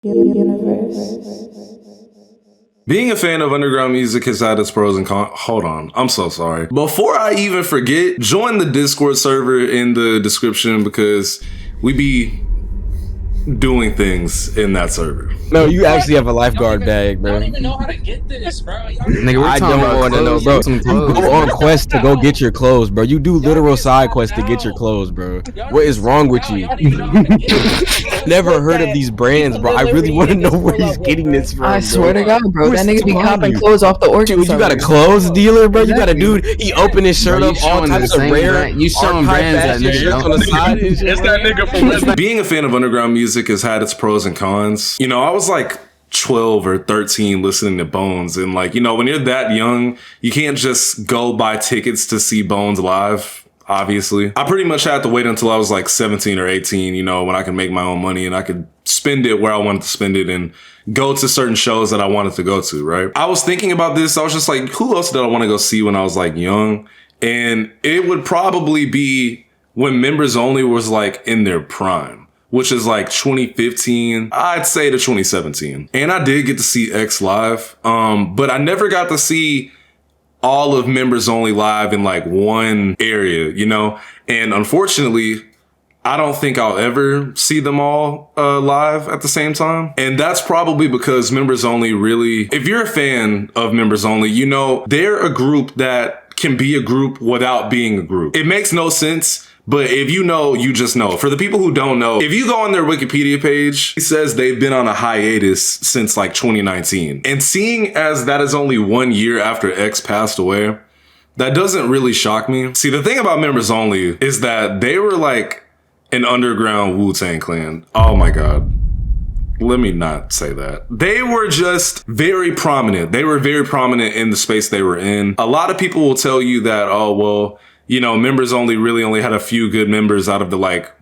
Universe. Being a fan of underground music has had its pros and cons. Hold on, I'm so sorry. Before I even forget, join the Discord server in the description because we be doing things in that server. No, you actually have a lifeguard bag, bro. I don't even know how to get this, bro. Nigga, I don't want to know, bro. You go on quests to go get your clothes, bro. You do literal side quests to get your clothes, bro. What is wrong with you? Never heard of these brands, bro. I really want to know where he's getting this from. I swear to God, bro. That nigga be copping clothes off the orchid. Dude, you got a clothes dealer, bro? You got a dude, he opened his shirt up, all types of rare. You showing brands that nigga on the side. It's that nigga from Being a fan of underground music has had its pros and cons. You know, I was like 12 or 13 listening to Bones, and like, you know, when you're that young, you can't just go buy tickets to see Bones live. Obviously, I pretty much had to wait until I was like 17 or 18, you know, when I could make my own money and I could spend it where I wanted to spend it and go to certain shows that I wanted to go to, right? I was thinking about this. I was just like, who else did I want to go see when I was like young? And it would probably be when Members Only was like in their prime, which is like 2015, I'd say to 2017. And I did get to see X live, but I never got to see all of Members Only live in like one area, you know? And unfortunately, I don't think I'll ever see them all live at the same time. And that's probably because Members Only really, if you're a fan of Members Only, you know, they're a group that can be a group without being a group. It makes no sense. But if you know, you just know. For the people who don't know, if you go on their Wikipedia page, it says they've been on a hiatus since like 2019. And seeing as that is only 1 year after X passed away, that doesn't really shock me. See, the thing about Members Only is that they were like an underground Wu-Tang Clan. Oh my God. Let me not say that. They were just very prominent. They were very prominent in the space they were in. A lot of people will tell you that, oh, well, you know, Members Only really only had a few good members out of the like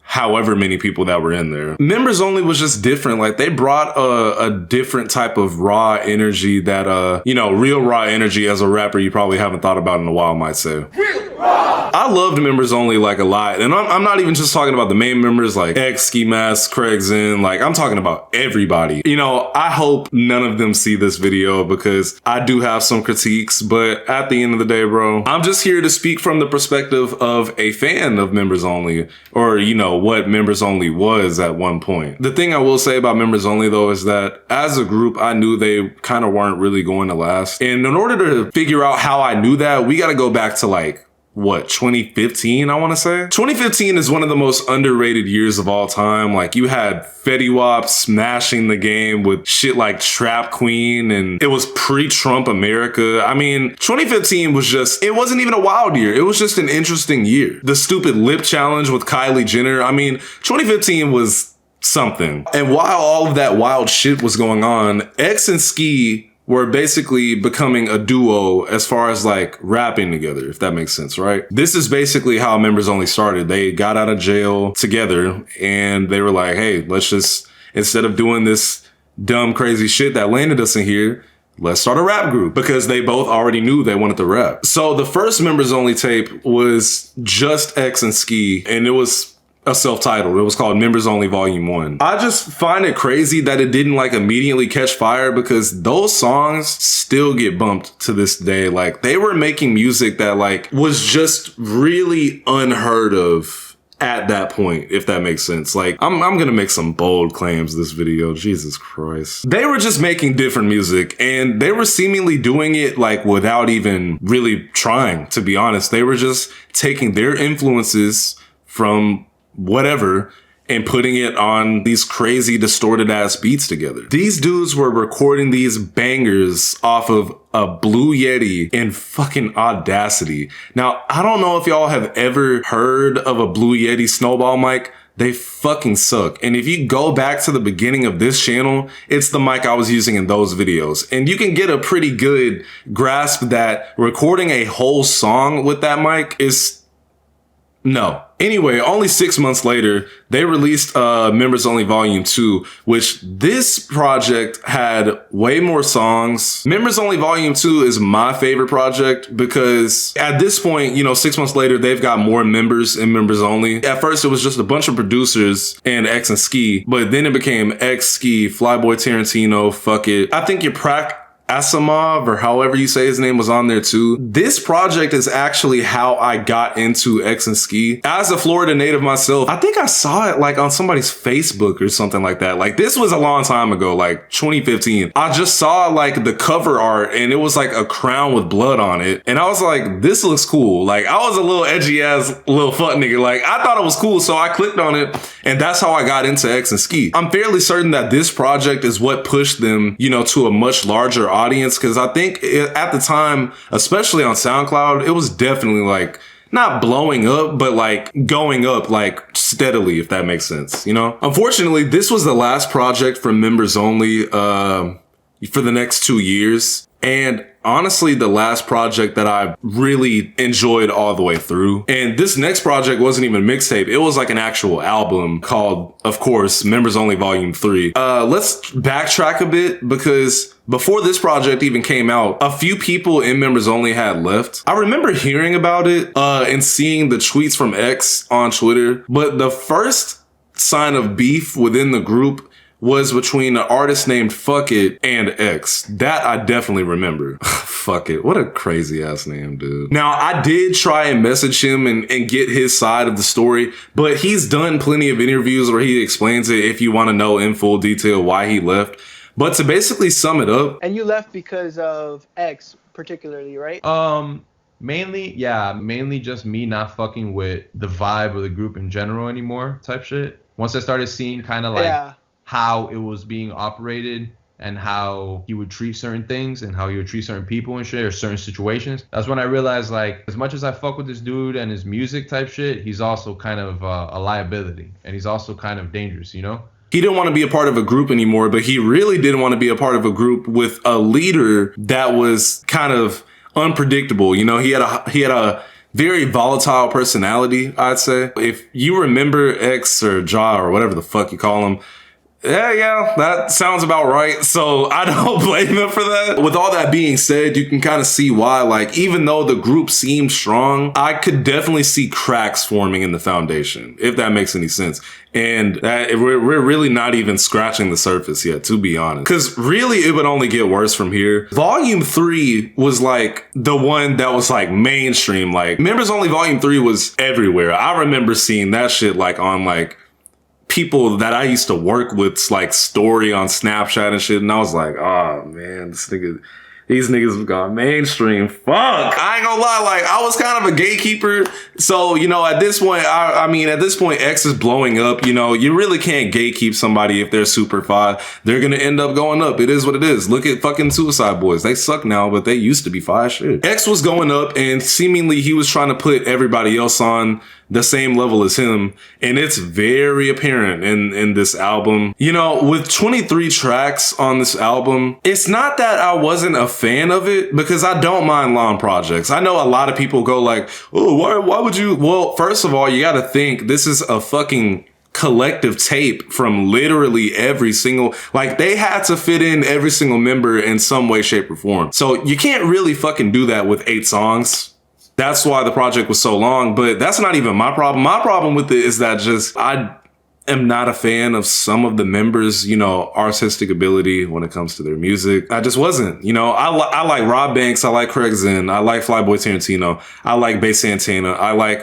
however many people that were in there. Members Only was just different. Like they brought a different type of raw energy that, you know, real raw energy as a rapper you probably haven't thought about in a while, might say. I loved Members Only like a lot. And I'm not even just talking about the main members like X, Ski Mask, Craig Zen. Like I'm talking about everybody. You know, I hope none of them see this video because I do have some critiques, but at the end of the day, bro, I'm just here to speak from the perspective of a fan of Members Only, or, you know, what Members Only was at one point. The thing I will say about Members Only though is that as a group, I knew they kind of weren't really going to last. And in order to figure out how I knew that, we got to go back to like, what, 2015, I want to say? 2015 is one of the most underrated years of all time. Like you had Fetty Wap smashing the game with shit like Trap Queen, and it was pre-Trump America. I mean, 2015 was just, it wasn't even a wild year. It was just an interesting year. The stupid lip challenge with Kylie Jenner. I mean, 2015 was something. And while all of that wild shit was going on, X and Ski were basically becoming a duo as far as like rapping together, if that makes sense, right? This is basically how Members Only started. They got out of jail together and they were like, hey, let's just, instead of doing this dumb, crazy shit that landed us in here, let's start a rap group, because they both already knew they wanted to rap. So the first Members Only tape was just X and Ski, and it was a self-titled. It was called Members Only Volume 1. I just find it crazy that it didn't like immediately catch fire, because those songs still get bumped to this day. Like they were making music that like was just really unheard of at that point, if that makes sense. Like I'm gonna make some bold claims this video. Jesus Christ. They were just making different music, and they were seemingly doing it like without even really trying, to be honest. They were just taking their influences from whatever and putting it on these crazy distorted ass beats together. These dudes were recording these bangers off of a Blue Yeti in fucking Audacity. Now, I don't know if y'all have ever heard of a Blue Yeti snowball mic. They fucking suck. And if you go back to the beginning of this channel, it's the mic I was using in those videos. And you can get a pretty good grasp that recording a whole song with that mic is No. Anyway, only 6 months later, they released Members Only Volume 2, which this project had way more songs. Members Only Volume 2 is my favorite project because at this point, 6 months later, they've got more members in Members Only. At first, it was just a bunch of producers and X and Ski, but then it became X, Ski, Flyboy Tarantino, Fuck It. I think Asimov, or however you say his name, was on there too. This project is actually how I got into X and Ski. As a Florida native myself, I think I saw it like on somebody's Facebook or something like that. Like this was a long time ago, like 2015. I just saw like the cover art and it was like a crown with blood on it. And I was like, this looks cool. Like I was a little edgy ass little fuck nigga. Like I thought it was cool. So I clicked on it and that's how I got into X and Ski. I'm fairly certain that this project is what pushed them, to a much larger audience, because I think at the time, especially on SoundCloud, it was definitely like not blowing up, but like going up like steadily, if that makes sense, Unfortunately, this was the last project for Members Only for the next 2 years. And honestly, the last project that I really enjoyed all the way through. And this next project wasn't even a mixtape. It was like an actual album called, of course, Members Only Volume 3. Let's backtrack a bit because before this project even came out, a few people in Members Only had left. I remember hearing about it and seeing the tweets from X on Twitter. But the first sign of beef within the group was between an artist named Fuck It and X. That I definitely remember. Fuck It. What a crazy ass name, dude. Now, I did try and message him and get his side of the story, but he's done plenty of interviews where he explains it if you want to know in full detail why he left. But to basically sum it up. And you left because of X particularly, right? Mainly just me not fucking with the vibe of the group in general anymore type shit. Once I started seeing kind of like how it was being operated and how he would treat certain things and how he would treat certain people and shit or certain situations, that's when I realized, like, as much as I fuck with this dude and his music type shit, he's also kind of a liability and he's also kind of dangerous, He didn't want to be a part of a group anymore, but he really didn't want to be a part of a group with a leader that was kind of unpredictable. He had a very volatile personality, I'd say. If you remember X or Ja or whatever the fuck you call him, yeah, that sounds about right. So I don't blame him for that. With all that being said, you can kind of see why, like, even though the group seemed strong, I could definitely see cracks forming in the foundation, if that makes any sense. And that we're really not even scratching the surface yet, to be honest. Because really, it would only get worse from here. Volume 3 was like the one that was like mainstream. Like Members Only Volume 3 was everywhere. I remember seeing that shit like on like people that I used to work with's like story on Snapchat and shit. And I was like, oh man, these niggas have gone mainstream. Fuck. I ain't gonna lie, like I was kind of a gatekeeper. So, at this point, at this point, X is blowing up. You really can't gatekeep somebody if they're super fire. They're gonna end up going up. It is what it is. Look at fucking Suicide Boys. They suck now, but they used to be fire shit. X was going up and seemingly he was trying to put everybody else on the same level as him. And it's very apparent in this album. With 23 tracks on this album, it's not that I wasn't a fan of it because I don't mind long projects. I know a lot of people go like, oh, why would you? Well, first of all, you got to think this is a fucking collective tape from literally every single, like they had to fit in every single member in some way, shape or form. So you can't really fucking do that with 8 songs. That's why the project was so long, but that's not even my problem. My problem with it is that just I am not a fan of some of the members, artistic ability when it comes to their music. I just wasn't, I like Rob Banks. I like Craig Zinn. I like Flyboy Tarantino. I like Bass Santana. I like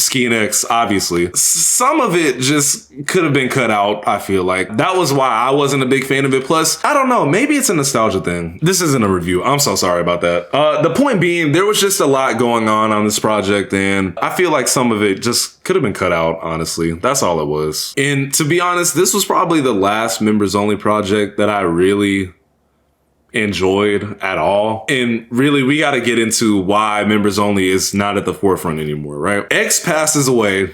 Ski and X, obviously. Some of it just could have been cut out, I feel like. That was why I wasn't a big fan of it. Plus, I don't know, maybe it's a nostalgia thing. This isn't a review. I'm so sorry about that. The point being, there was just a lot going on this project, and I feel like some of it just could have been cut out, honestly. That's all it was. And to be honest, this was probably the last Members Only project that I really enjoyed at all. And really, we got to get into why Members Only is not at the forefront anymore, right? X passes away.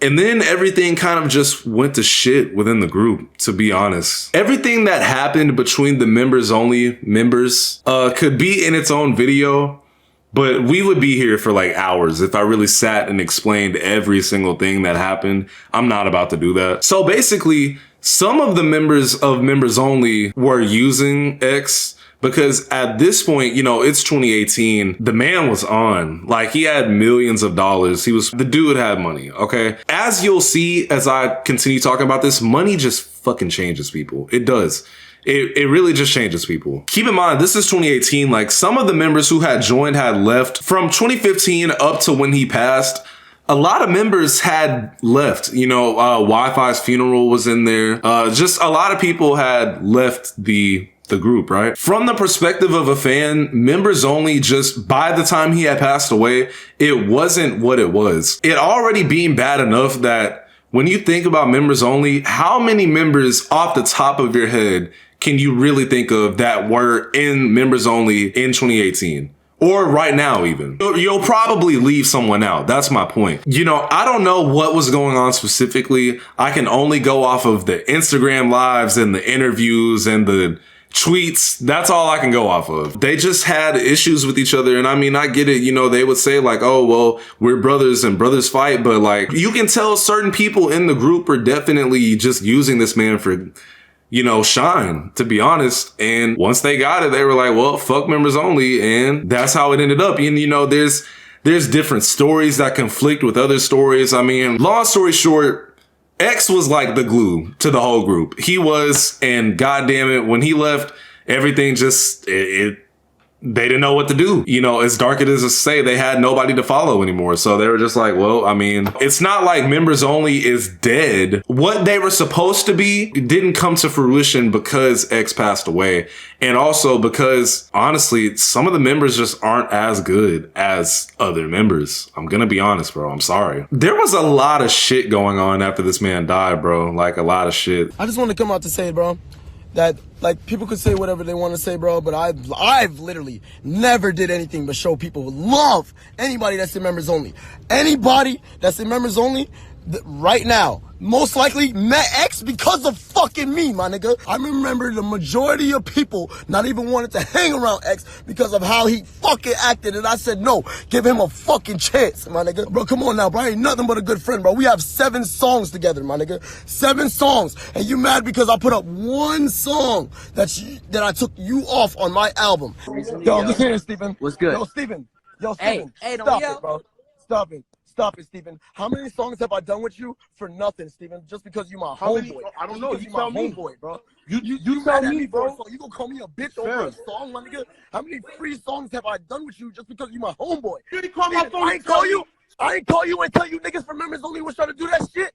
And then everything kind of just went to shit within the group, to be honest. Everything that happened between the Members Only members could be in its own video. But we would be here for like hours if I really sat and explained every single thing that happened. I'm not about to do that. So basically, some of the members of Members Only were using X because at this point, you know, it's 2018. The man was on. Like, he had millions of dollars. The dude had money, okay? As you'll see as I continue talking about this, money just fucking changes people. It does. It really just changes people. Keep in mind, this is 2018. Like, some of the members who had joined had left. From 2015 up to when he passed, a lot of members had left. You know, Wi-Fi's funeral was in there. Just a lot of people had left the group, right? From the perspective of a fan, Members Only, just by the time he had passed away, it wasn't what it was. It already being bad enough that when you think about Members Only, how many members off the top of your head can you really think of that were in Members Only in 2018? Or right now even? You'll probably leave someone out. That's my point. You know, I don't know what was going on specifically. I can only go off of the Instagram lives and the interviews and the tweets. That's all I can go off of. They just had issues with each other. And I mean, I get it. You know, they would say like, oh, well, we're brothers and brothers fight. But like, you can tell certain people in the group are definitely just using this man for, you know, shine, to be honest. And once they got it, they were like, well, fuck Members Only. And that's how it ended up. And, you know, there's different stories that conflict with other stories. I mean, long story short, X was like the glue to the whole group. He was, and goddamn it, when he left, everything just, they didn't know what to do. You know, as dark it is to say, they had nobody to follow anymore. So they were just like, well, I mean, it's not like Members Only is dead. What they were supposed to be didn't come to fruition because X passed away. And also because, honestly, some of the members just aren't as good as other members. I'm gonna be honest, bro. I'm sorry. There was a lot of shit going on after this man died, bro. Like, a lot of shit. I just want to come out to say, bro, that, like, people could say whatever they want to say, bro, but I've literally never did anything but show people love anybody that's in Members Only. Anybody that's in Members Only right now, most likely met X because of fucking me, my nigga. I remember the majority of people not even wanted to hang around X because of how he fucking acted, and I said, no, give him a fucking chance, my nigga. Bro, come on now, bro, I ain't nothing but a good friend, bro. We have 7 songs together, my nigga. 7 songs, and you mad because I put up 1 song that I took you off on my album. Yo, listen here, Stephen. What's good? Yo, Stephen. Hey, stop it, bro. Stop it. Stop it, Stephen. How many songs have I done with you for nothing, Stephen? Just because you my homeboy. I don't know. You tell me, homeboy, bro. You tell me, bro. So you gonna call me a bitch over a song, my nigga? How many free songs have I done with you just because you my homeboy? You didn't call my phone. I ain't call you and tell you niggas from Members Only was trying to do that shit.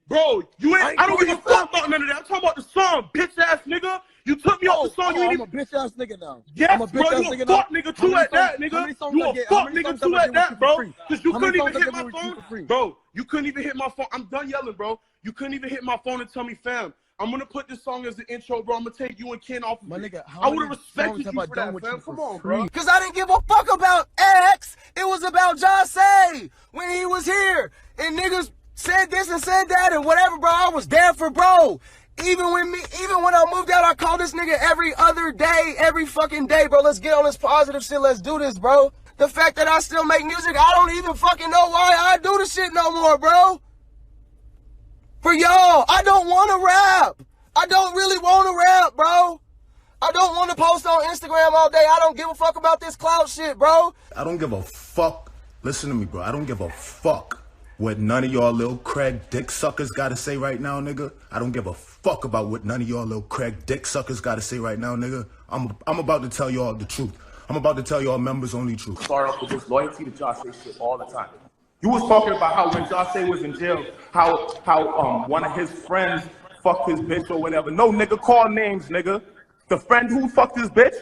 Bro, I don't give a fuck about none of that. I'm talking about the song, bitch ass nigga. You took me off the song. I'm a bitch ass nigga now. Yes, I'm a bitch bro, ass you nigga a fuck nigga too at that, nigga. You a fuck nigga too at that, bro. Cause you couldn't even hit my phone. Bro, you couldn't even hit my phone. I'm done yelling, bro. You couldn't even hit my phone and tell me, fam, I'm gonna put this song as the intro, bro. I'm gonna take you and Ken off of my nigga. I would have respected you for that, fam. Come on, bro. Cause I didn't give a fuck about X. It was about Jose when he was here. And niggas said this and said that and whatever, bro. I was there for bro. Even when I moved out, I called this nigga every other day, every fucking day, bro. Let's get on this positive shit. Let's do this, bro. The fact that I still make music, I don't even fucking know why I do the shit no more, bro. For y'all, I don't want to rap. I don't really want to rap, bro. I don't want to post on Instagram all day. I don't give a fuck about this clout shit, bro. I don't give a fuck. Listen to me, bro. I don't give a fuck what none of y'all little Craig dick suckers gotta say right now, nigga. I don't give a fuck about what none of y'all little Craig dick suckers gotta say right now, nigga. I'm about to tell y'all the truth. I'm about to tell y'all Members Only truth. Start off with this loyalty to Jose shit all the time. You was talking about how when Jose was in jail, how one of his friends fucked his bitch or whatever. No, nigga, call names, nigga. The friend who fucked his bitch,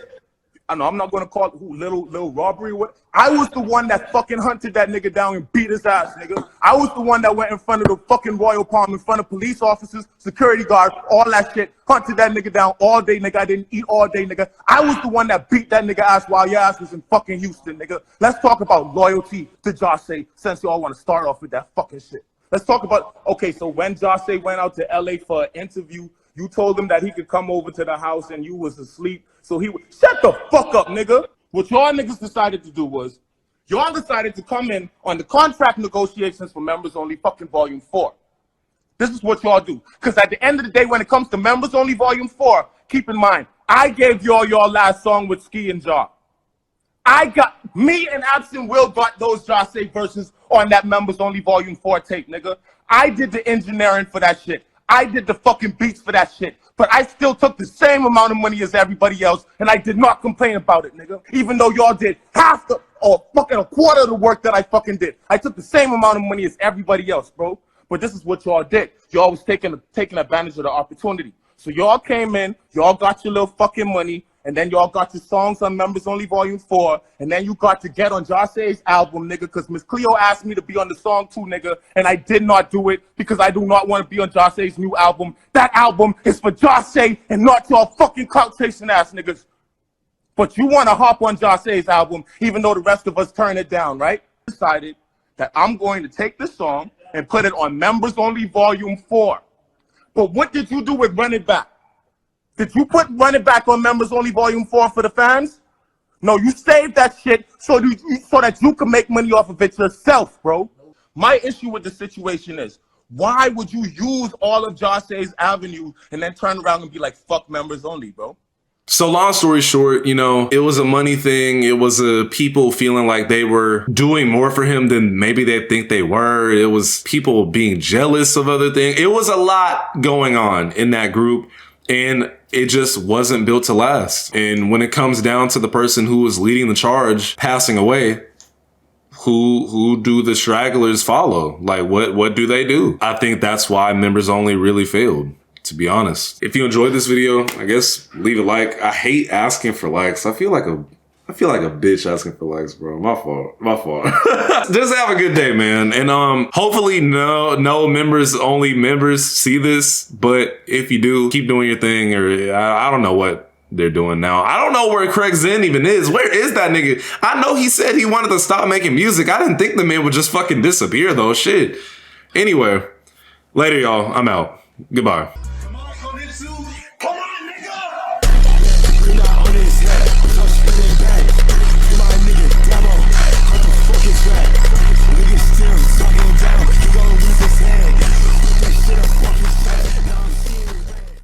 I know I'm not gonna call it who, little robbery. What? I was the one that fucking hunted that nigga down and beat his ass, nigga. I was the one that went in front of the fucking Royal Palm, in front of police officers, security guards, all that shit. Hunted that nigga down all day, nigga. I didn't eat all day, nigga. I was the one that beat that nigga ass while your ass was in fucking Houston, nigga. Let's talk about loyalty to Jose, since y'all want to start off with that fucking shit. Let's talk about, okay, so when Jose went out to LA for an interview, you told him that he could come over to the house and you was asleep. So he would, shut the fuck up, nigga. What y'all niggas decided to do was, y'all decided to come in on the contract negotiations for Members Only fucking Volume 4. This is what y'all do. Because at the end of the day, when it comes to Members Only Volume 4, keep in mind, I gave y'all your last song with Ski and Ja. Me and Absent Will got those Ja Say verses on that Members Only Volume 4 tape, nigga. I did the engineering for that shit. I did the fucking beats for that shit. But I still took the same amount of money as everybody else, and I did not complain about it, nigga. Even though y'all did half the, or fucking a quarter of the work that I fucking did. I took the same amount of money as everybody else, bro. But this is what y'all did. Y'all was taking advantage of the opportunity. So y'all came in, y'all got your little fucking money, and then y'all got your songs on Members Only Volume 4, and then you got to get on Josay's album, nigga, because Miss Cleo asked me to be on the song too, nigga, and I did not do it because I do not want to be on Josay's new album. That album is for Josay and not y'all fucking clout chasing ass niggas. But you want to hop on Josay's album, even though the rest of us turn it down, right? I decided that I'm going to take this song and put it on Members Only Volume 4. But what did you do with Run It Back? Did you put Run It Back on Members Only Volume 4 for the fans? No, you saved that shit so that you can make money off of it yourself, bro. My issue with the situation is, why would you use all of Josay's Avenue and then turn around and be like, fuck Members Only, bro? So long story short, you know, it was a money thing. It was people feeling like they were doing more for him than maybe they think they were. It was people being jealous of other things. It was a lot going on in that group, and it just wasn't built to last. And when it comes down to the person who was leading the charge passing away, who do the stragglers follow? Like, what do they do? I think that's why Members Only really failed, to be honest. If you enjoyed this video, I guess leave a like. I hate asking for likes. I feel like a bitch asking for likes, bro. My fault. Just have a good day, man. And hopefully no Members Only members see this, but if you do, keep doing your thing. Or I don't know what they're doing now. I don't know where Craig Zen even is. Where is that nigga? I know he said he wanted to stop making music. I didn't think the man would just fucking disappear though. Shit. Anyway, later y'all. I'm out. Goodbye.